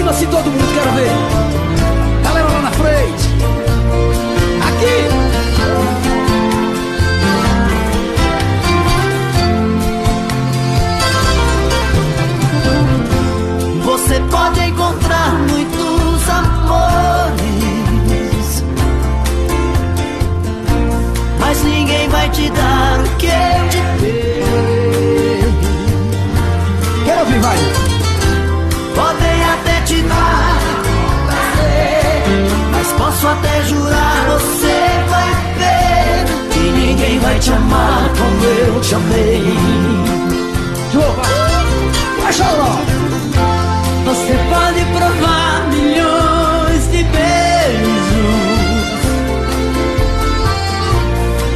cima assim todo mundo, quero ver. Galera lá na frente. Aqui. Você pode encontrar muitos amores, mas ninguém vai te dar o que eu te dei. Quero ouvir, vai. Podem até te dar prazer, mas posso até jurar, você vai ver que ninguém vai te amar como eu te amei. João, vai. Vai, Charlão. Você pode provar milhões de beijos,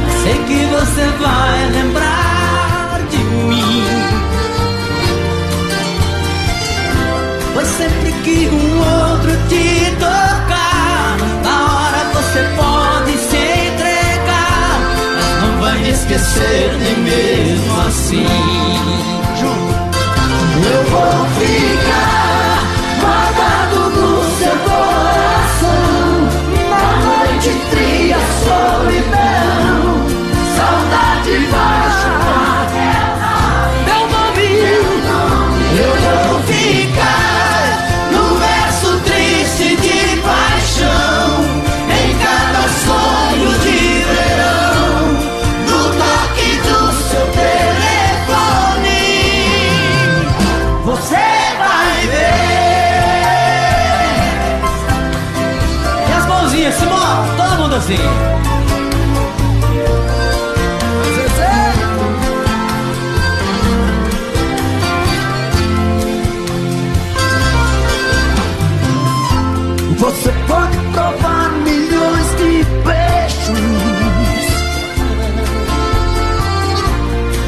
mas sei que você vai lembrar de mim. Pois sempre que um outro te tocar, na hora você pode se entregar, mas não vai me esquecer nem mesmo assim. Eu vou ficar guardado no seu coração, na noite fria, solidão, saudade vai chamar meu nome. Eu vou ficar no verso triste de paixão, em cada sonho de verão, no toque do seu telefone. Você vai ver. E as mãozinhas, Simão, todo mundo assim. Você pode provar milhões de beijos,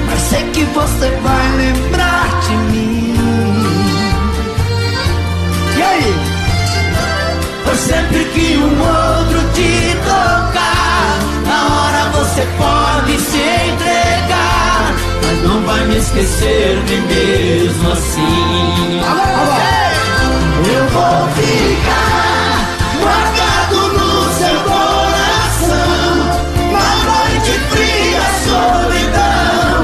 mas sei que você vai lembrar de mim. E aí? Por sempre que um outro te tocar, na hora você pode se entregar, mas não vai me esquecer nem mesmo assim. Eu vou ficar guardado no seu coração, na noite fria, solidão,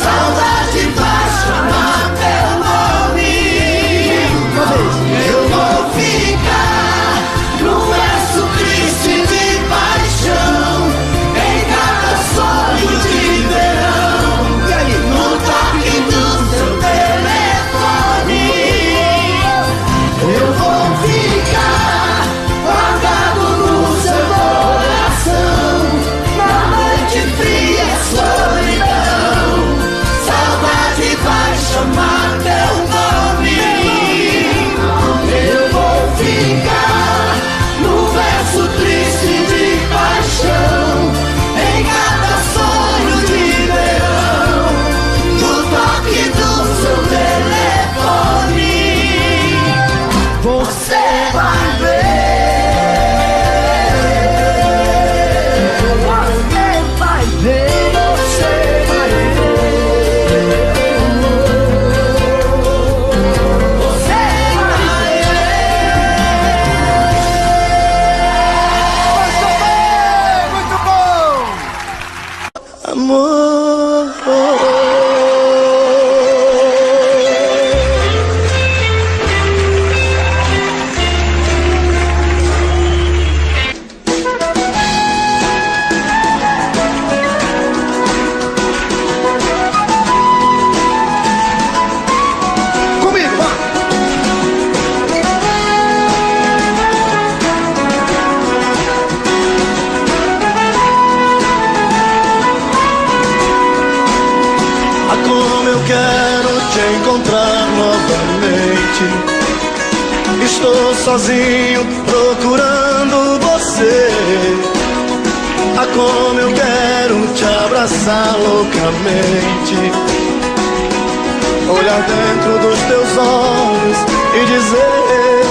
saudade vai chamar teu nome. Eu vou ficar no verso triste de paixão, em cada sonho de verão, no toque do seu telefone. Eu vou ficar guardado no seu coração, na noite fria, solidão, saudade vai chamar teu nome. Eu vou ficar no verso triste de paixão, em cada sonho de verão, no toque do seu telefone. Você vai ver. Você vai ver. Você vai ver. Você vai ver. Muito bom. Amor. Comigo, vai. Ah, como eu quero te encontrar novamente. Estou sozinho procurando você. Ah, como eu quero te abraçar loucamente, olhar dentro dos teus olhos e dizer: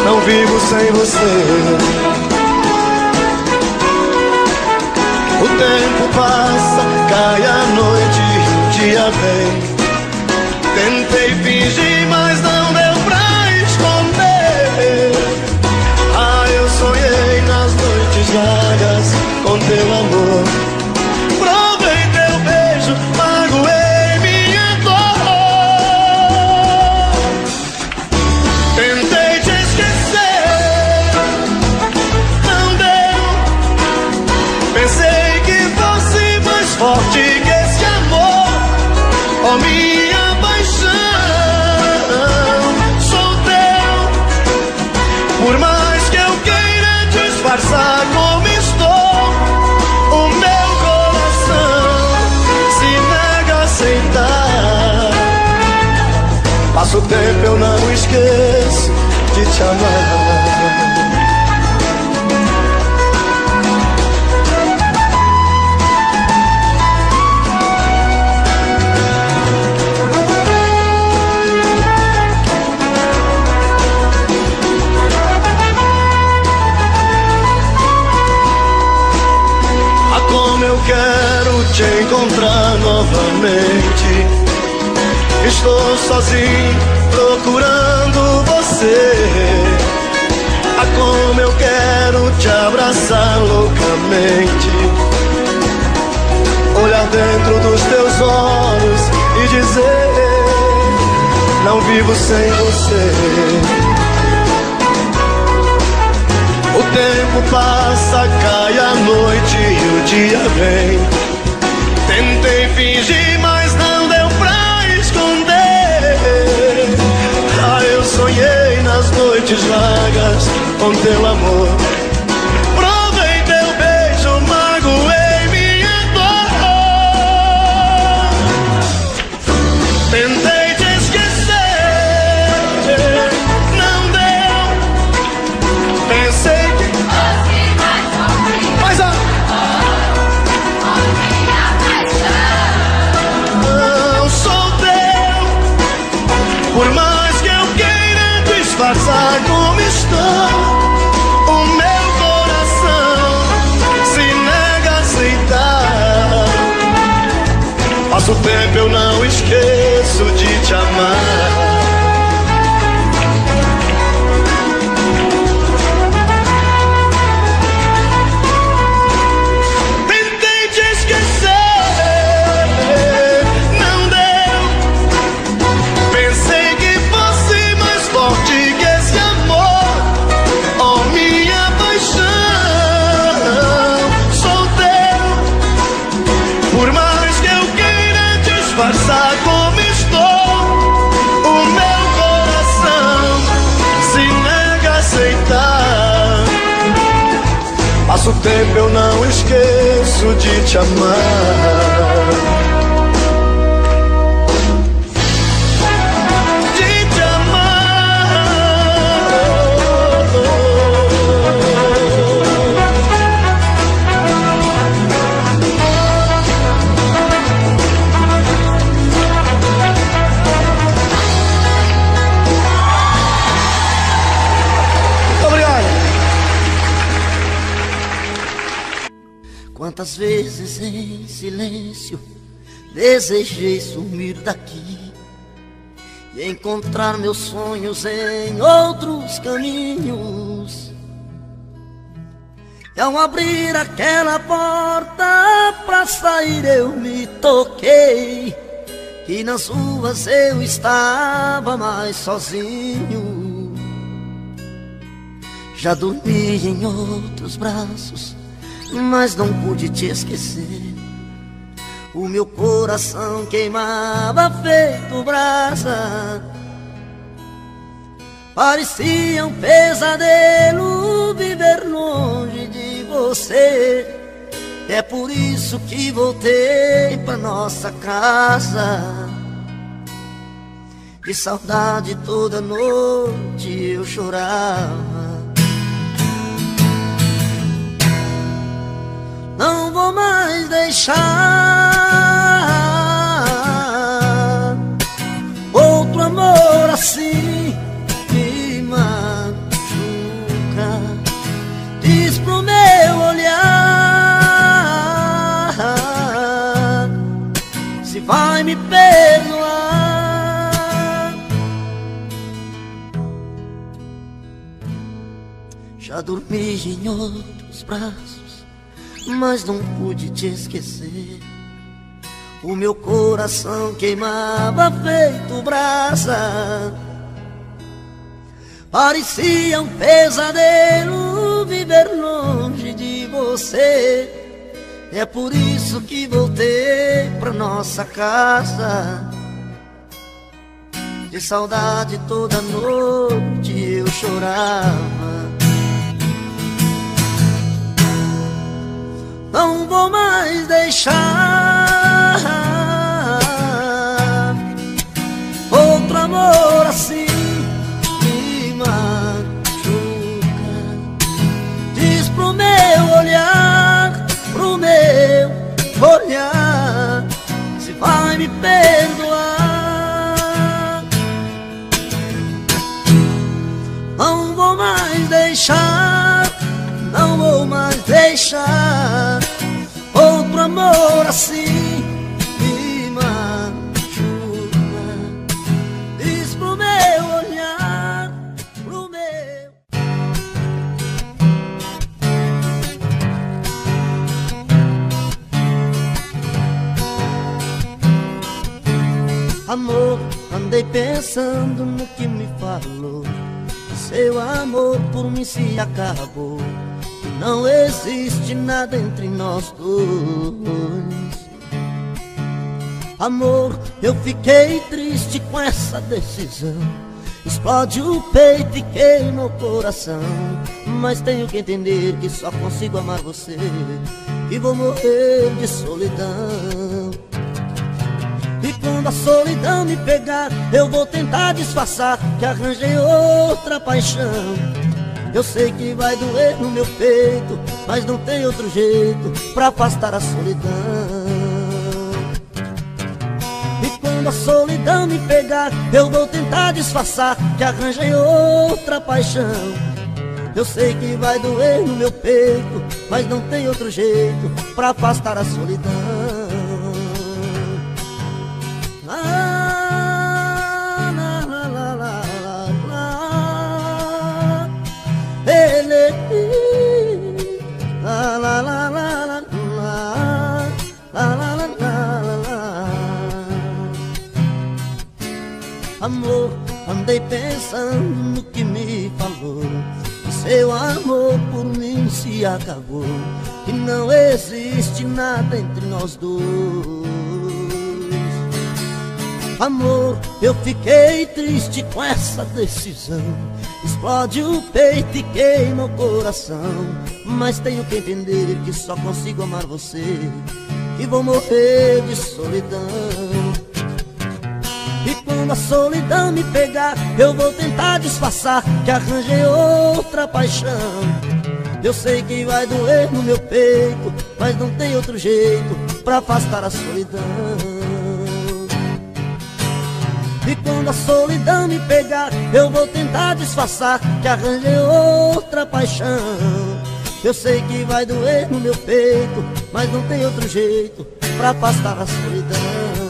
não vivo sem você. O tempo passa, cai a noite e o dia vem. Tentei fingir, mas não deu pra esconder. Passa o tempo, eu não esqueço de te amar. Como eu quero te encontrar novamente. Estou sozinho procurando você. Ah, como eu quero te abraçar loucamente, olhar dentro dos teus olhos e dizer: não vivo sem você. O tempo passa, cai a noite e o dia vem. Tentei fingir, mas não deu pra esconder. Ah, eu sonhei nas noites vagas com teu amor. Provei teu beijo, magoei minha dor. Tentei te esquecer, não deu. Pensei que mais alto. Não sou teu, por mais que eu queira disfarçar como estou. O meu coração se nega a aceitar. Passa o tempo, eu não esqueço de te amar. Disfarçar como estou, o meu coração se nega a aceitar. Passa o tempo, eu não esqueço de te amar. Quantas vezes em silêncio desejei sumir daqui e encontrar meus sonhos em outros caminhos. E ao abrir aquela porta pra sair eu me toquei que nas ruas eu estava mais sozinho. Já dormi em outros braços, mas não pude te esquecer. O meu coração queimava feito brasa. Parecia um pesadelo viver longe de você. É por isso que voltei pra nossa casa. De saudade toda noite eu chorava. Não vou mais deixar outro amor assim me machuca. Diz pro meu olhar se vai me perdoar. Já dormi em outros braços, mas não pude te esquecer. O meu coração queimava feito brasa. Parecia um pesadelo viver longe de você. É por isso que voltei pra nossa casa. De saudade toda noite eu chorava. Não vou mais deixar outro amor assim me machuca. Diz pro meu olhar, pro meu olhar, se vai me perdoar. Não vou mais deixar, não vou mais deixar outro amor assim me machuca. Diz pro meu olhar, pro meu. Amor, andei pensando no que me falou. Seu amor por mim se acabou. Não existe nada entre nós dois. Amor, eu fiquei triste com essa decisão. Explode o peito e queima o coração. Mas tenho que entender que só consigo amar você e vou morrer de solidão. E quando a solidão me pegar, eu vou tentar disfarçar que arranjei outra paixão. Eu sei que vai doer no meu peito, mas não tem outro jeito pra afastar a solidão. E quando a solidão me pegar, eu vou tentar disfarçar que arranjei outra paixão. Eu sei que vai doer no meu peito, mas não tem outro jeito pra afastar a solidão. Amor, andei pensando no que me falou. Que seu amor por mim se acabou. Que não existe nada entre nós dois. Amor, eu fiquei triste com essa decisão. Explode o peito e queima o coração. Mas tenho que entender que só consigo amar você e vou morrer de solidão. E quando a solidão me pegar, eu vou tentar disfarçar que arranjei outra paixão. Eu sei que vai doer no meu peito, mas não tem outro jeito pra afastar a solidão. E quando a solidão me pegar, eu vou tentar disfarçar que arranjei outra paixão. Eu sei que vai doer no meu peito, mas não tem outro jeito pra afastar a solidão.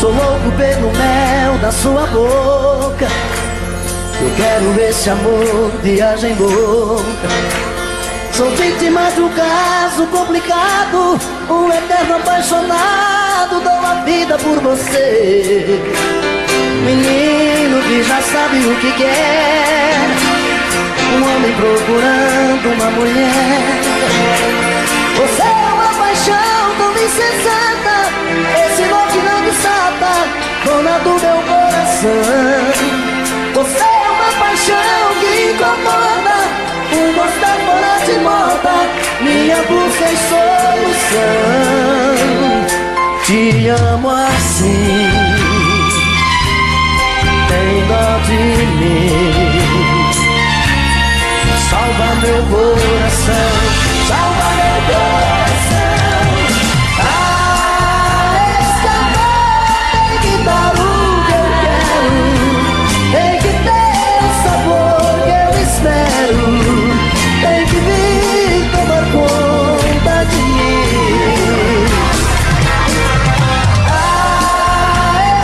Sou louco pelo mel da sua boca. Eu quero esse amor, viagem louca. Sou vítima de um caso complicado, um eterno apaixonado, dou a vida por você. Menino que já sabe o que quer, um homem procurando uma mulher. Você é uma paixão tão incessante, esse nó que não me salta, dona do meu coração. Você é uma paixão que incomoda, um gostar fora de moda, minha busca e solução. Te amo assim, tem dó de mim. Salva meu coração, salva meu coração. Esse amor tem que dar o que eu quero, tem que ter o sabor que eu espero, tem que vir tomar conta de mim.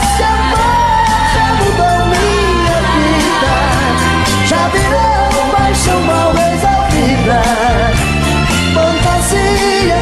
Esse amor já mudou minha vida, já virou paixão mal resolvida, fantasia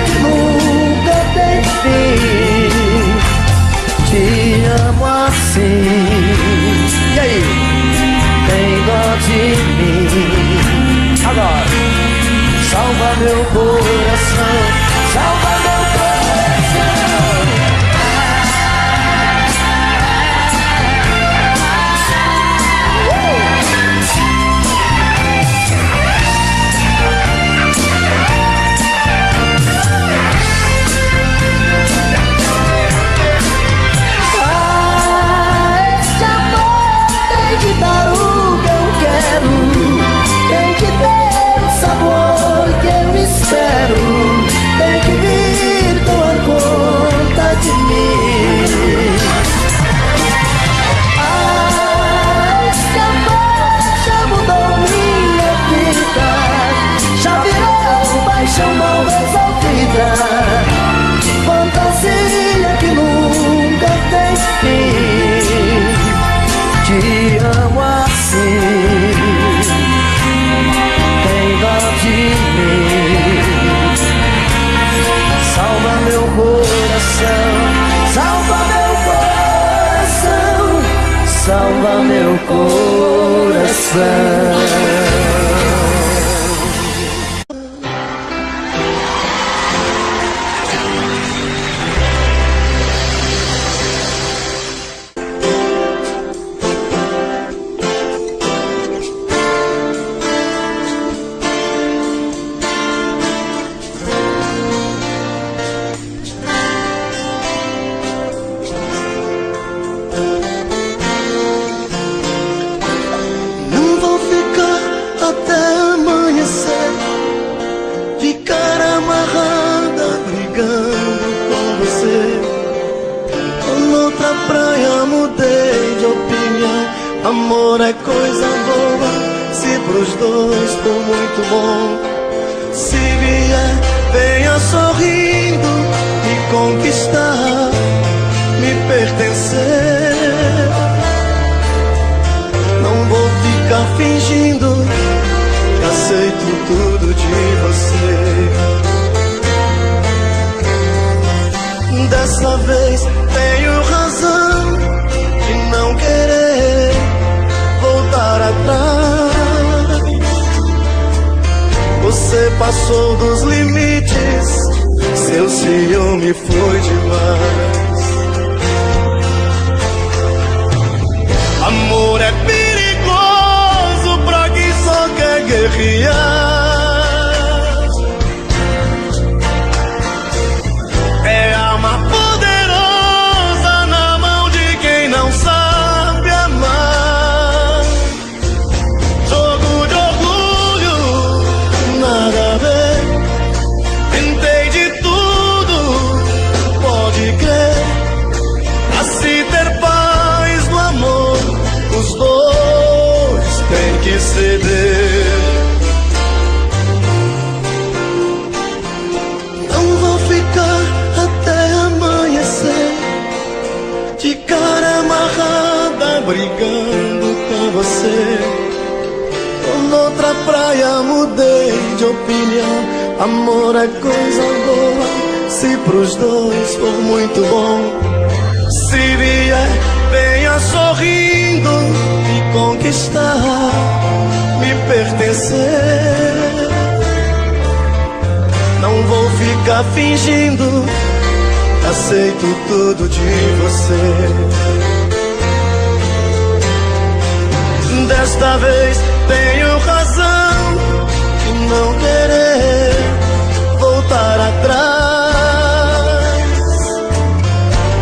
tão assim. Tem dó de mim. Salva meu coração, salva meu coração, salva meu coração. Amor é coisa boa, se pros dois for muito bom. Se vier, venha sorrindo, me conquistar, me pertencer. Não vou ficar fingindo que aceito tudo de você. Dessa vez tenho razão de não querer voltar atrás. Você passou dos limites, seu ciúme foi demais. Amor é perigoso pra quem só quer guerrear. É arma poderosa na mão de quem não sabe amar. Jogo de orgulho, nada a ver. Tentei de tudo, pode crer. Pra se ter paz no amor, os dois têm que ceder. Não vou ficar até amanhecer, de cara amarrada, brigando com você. Tô noutra praia, mudei de opinião. Amor é coisa boa, se pros dois for muito bom. Se vier, venha sorrindo, me conquistar, me pertencer. Não vou ficar fingindo, aceito tudo de você. Desta vez tenho razão de não querer voltar atrás.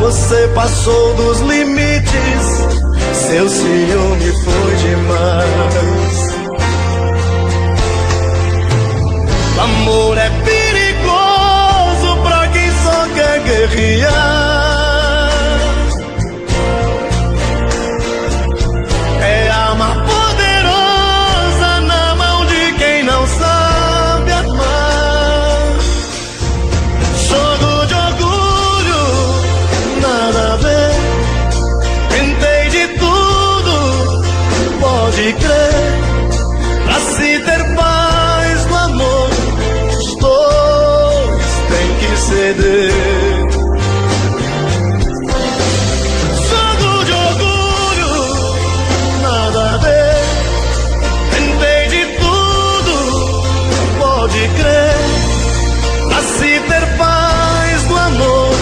Você passou dos limites, seu ciúme foi demais. Amor é perigoso pra quem só quer guerrear. É arma poderosa na mão de quem não sabe amar. Jogo de orgulho, nada a ver. Tentei de tudo, pode crer. Pra se ter paz no amor, os dois têm que ceder. Jogo de orgulho, nada a ver. Tentei de tudo, pode crer. Pra se ter paz no amor,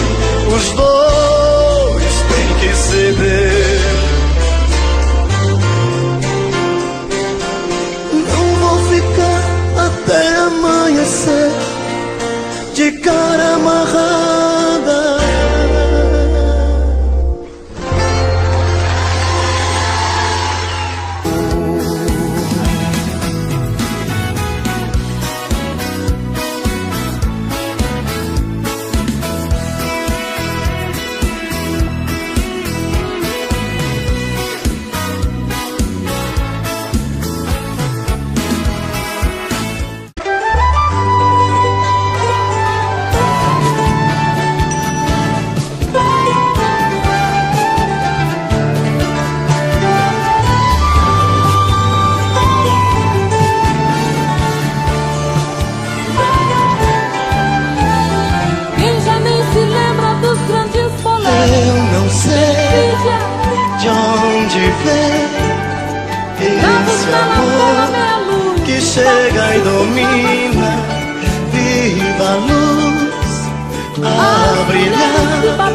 os dois têm que ceder. onde vem esse amor que chega e domina? Viva a luz a brilhar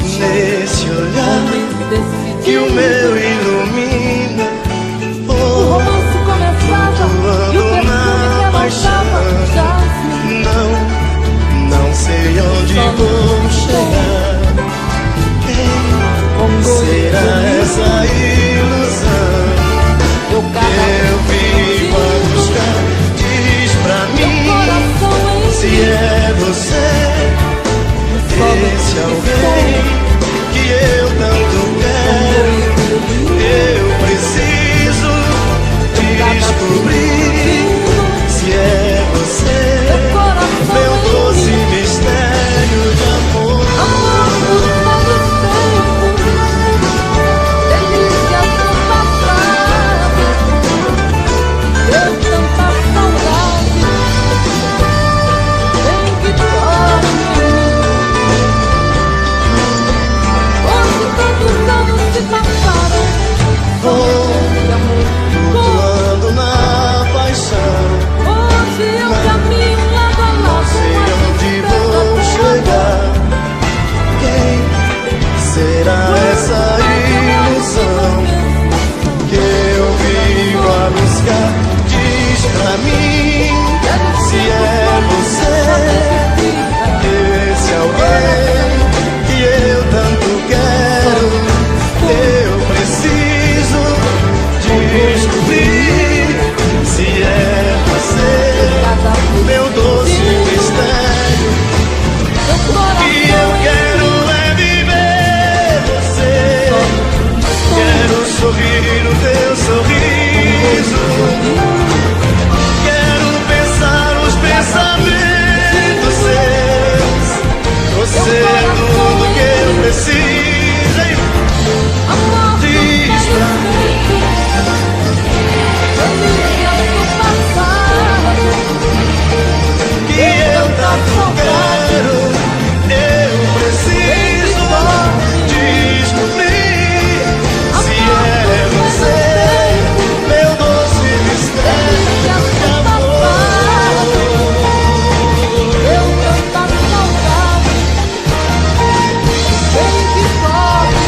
nesse olhar que o meu ilumina. O romance começava e o perfume que abaixava. Não sei onde vou chegar. Quem será essa ilusão? Eu vivo a buscar. Diz pra mim se é você, esse alguém que eu tanto quero. Eu preciso descobrir se é você, meu doce mistério de amor. Flutuando na paixão. Hoje eu caminho lado a lado. Não sei onde vou chegar. Quem será essa ilusão que eu vivo a buscar? Diz pra mim se é você, esse alguém que eu tanto quero. Eu preciso descobrir se é você, meu doce mistério. O que eu quero é viver você. Quero sorrir no teu sorriso. Quero pensar os pensamentos seus. Você é tudo que eu preciso. Diz pra mim que eu tanto quero. Eu preciso descobrir se é você, meu doce mistério de amor. Eu tanta saudade, vem que corre.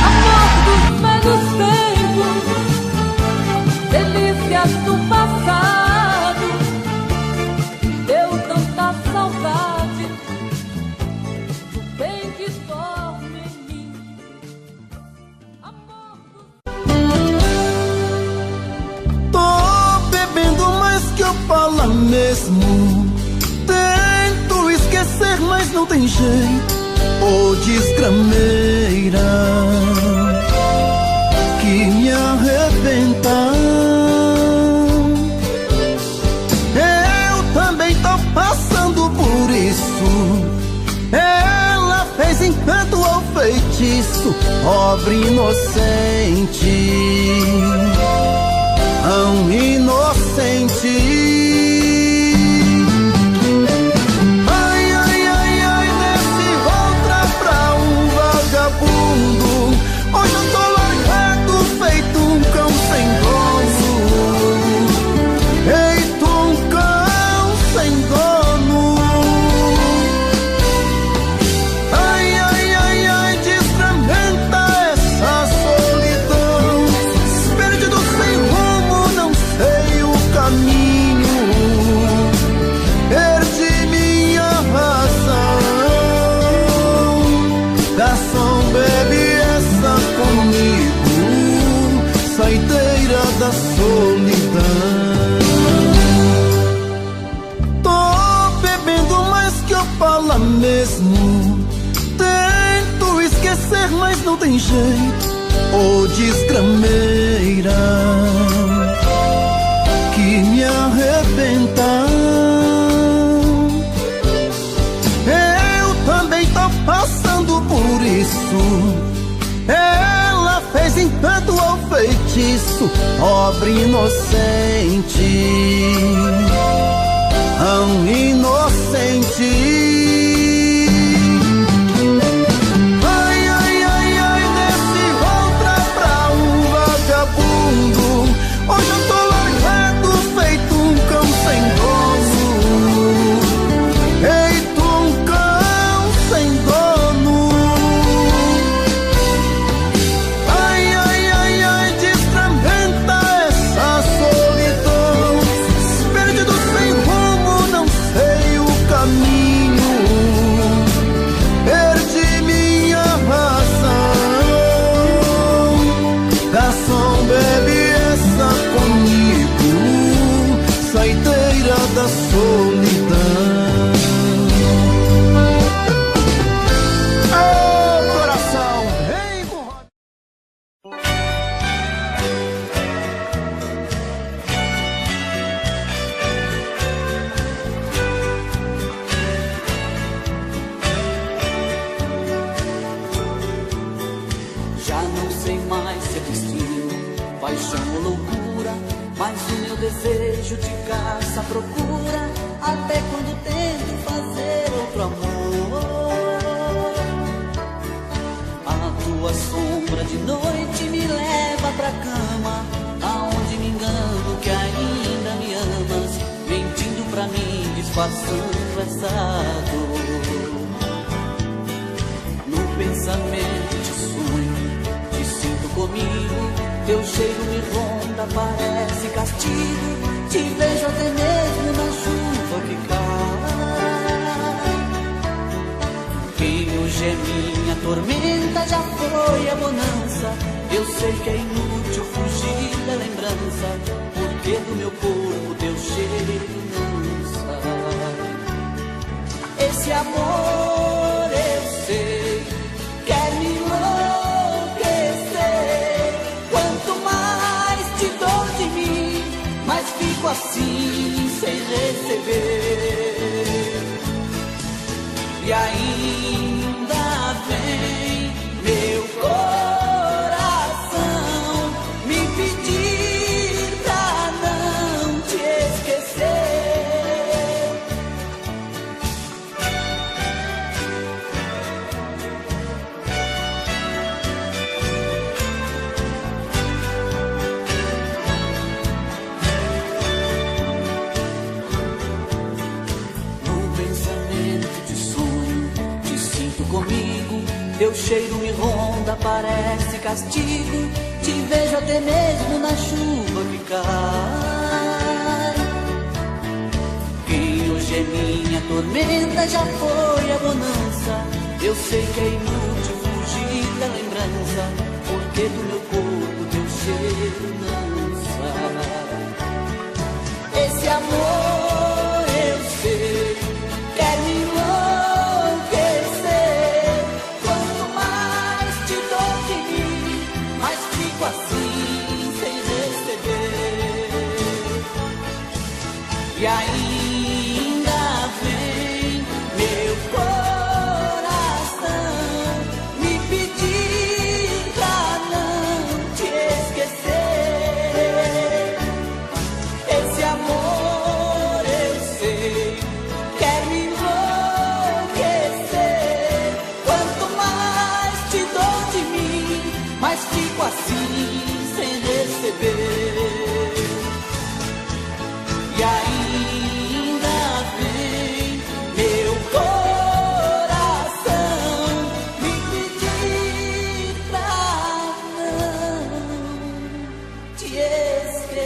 Amor dos velhos tempos, delícias do passado. Deu tanta saudade do bem que dorme em mim. Amor Tô bebendo mais que eu falo mesmo. Tento esquecer, mas não tem jeito. Ô desgrameira que me arrebenta. Eu também tô passando por isso. Ela fez encanto ou feitiço, pobre inocente, tão inocente. Ai, ai, ai, ai, nesse outra pra um vagabundo. Hoje eu tô largado, feito um cão sem dono. Feito um cão sem dono. Ai, ai, ai, ai, desfragmenta essa solidão. Perdido sem rumo, não sei o caminho. Perdi minha razão. Garçom, bebe essa comigo, saideira da solidão. Tô bebendo mais que eu falo mesmo. Tento esquecer, mas não tem jeito. Ô desgrameira que me arrebenta. Eu também tô passando por isso. Ela fez encanto ou feitiço, pobre inocente, tão inocente. Ai, ai, ai, ai, paixão ou loucura, mas o meu desejo te caça à procura, até quando tento fazer outro amor. A tua sombra de noite me leva pra cama, aonde me engano que ainda me amas, mentindo pra mim, disfarçando essa dor. No pensamento te sonho, te sinto comigo, teu cheiro me ronda, parece castigo, te vejo até mesmo na chuva que cai. Quem hoje é minha tormenta já foi a bonança, eu sei que é inútil fugir da lembrança, porque do meu corpo teu cheiro não sai. Esse amor eu sei, quer me enlouquecer, quanto mais te dou de mim, mais fico assim sem receber. E ainda vem meu coração me pedir pra não te esquecer. Comigo, teu cheiro me ronda, parece castigo, te vejo até mesmo na chuva que cai. Quem hoje é minha tormenta já foi a bonança, eu sei que é inútil fugir da lembrança, porque do meu corpo teu cheiro não sai. Esse amor eu sei, quer me enlouquecer, assim sem receber. E ainda vem meu coração me pedir pra não te esquecer. Esse amor eu sei, quer me enlouquecer, quanto mais te dou de mim, mais fico assim sem receber. E ainda vem meu coração me pedir pra não te esquecer.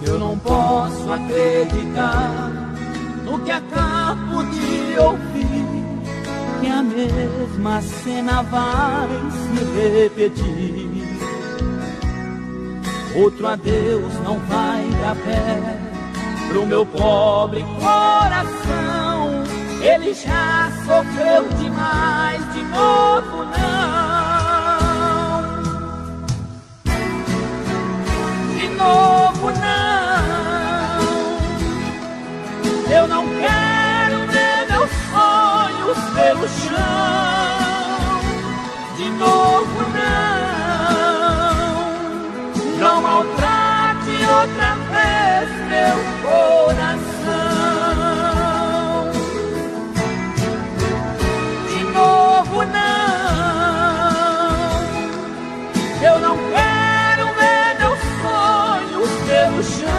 Eu não posso acreditar no que acabo de ouvir, que a mesma cena vai se repetir. Outro adeus não vai dar pé pro meu pobre coração, ele já sofreu demais, de novo não. De novo não, eu não quero ver meus sonhos pelo chão. De novo não maltrate outra vez meu coração. De novo não, eu não quero ver meus sonhos pelo chão.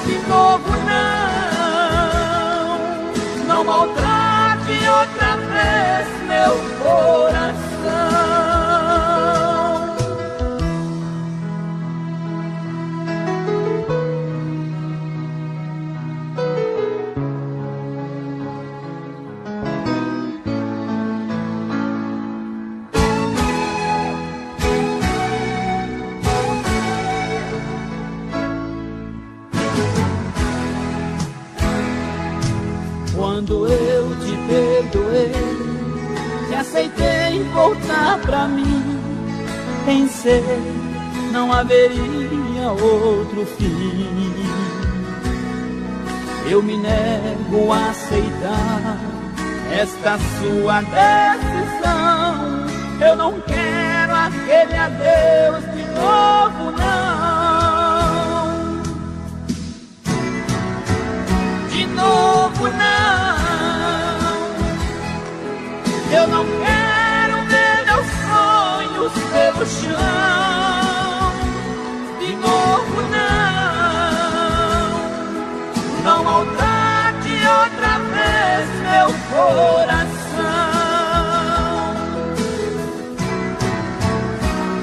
De novo não maltrate outra vez meu coração. pensei não haveria outro fim. Eu me nego a aceitar esta sua decisão. Eu não quero aquele adeus de novo, não. De novo, não. Eu não quero ver meus sonhos pelo chão. De novo, não. Não maltrate outra vez meu coração.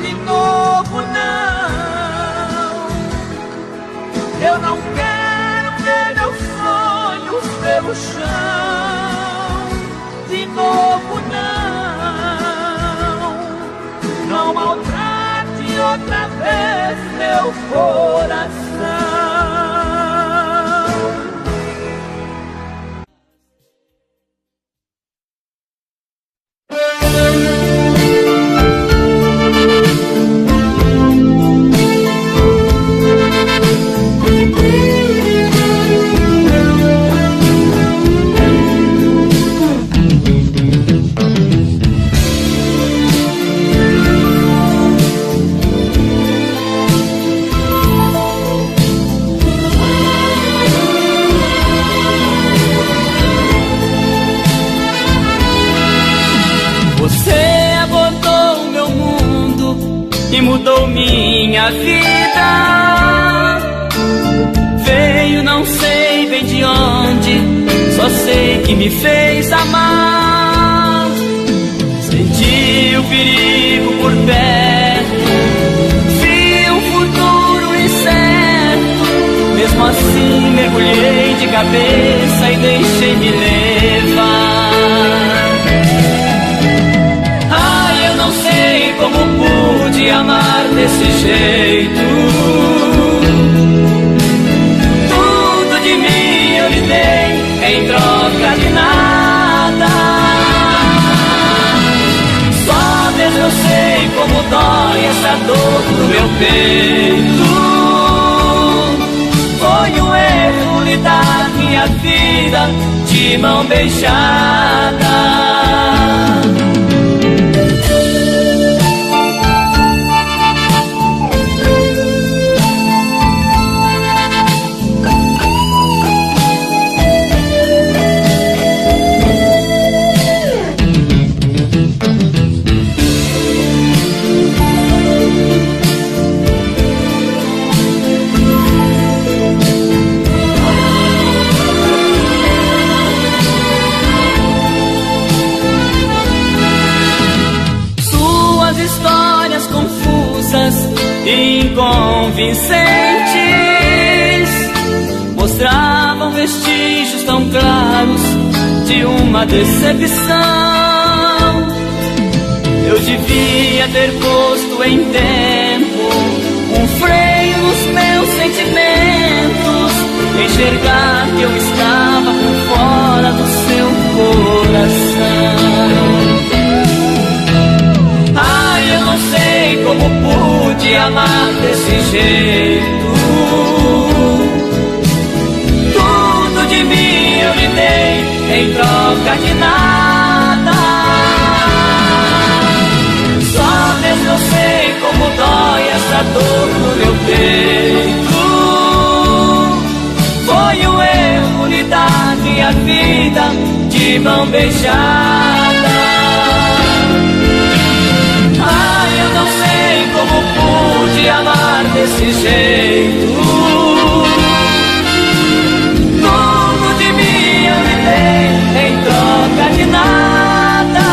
De novo, não. Eu não quero ver meus sonhos pelo chão. De novo, não. Não maltrate outra vez meu coração. Mudou minha vida. Veio não sei bem de onde, só sei que me fez amar. Senti o perigo por perto, vi um futuro incerto. Mesmo assim mergulhei de cabeça e deixei-me levar. Ai, eu não sei como pude amar desse jeito. Tudo de mim eu lhe dei em troca de nada. Só mesmo eu sei como dói essa dor no meu peito. Foi um erro lhe dar minha vida de mão beijada. Inconvincentes mostravam vestígios tão claros de uma decepção. Eu devia ter posto em tempo um freio nos meus sentimentos, enxergar que eu estava por fora do seu coração. Ai, eu não sei como pude amar desse jeito. Tudo de mim eu lhe dei em troca de nada. Só mesmo eu sei como dói essa dor no meu peito. Foi um erro lhe dar minha vida de mão beijada. Como pude amar desse jeito. Tudo de mim eu lhe dei em troca de nada.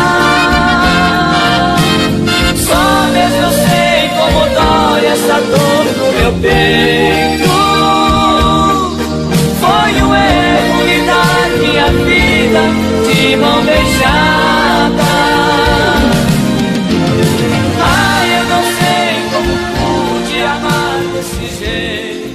Só mesmo eu sei como dói essa dor no meu peito. Foi um erro lhe dar minha vida de mão beijada. Desse jeito.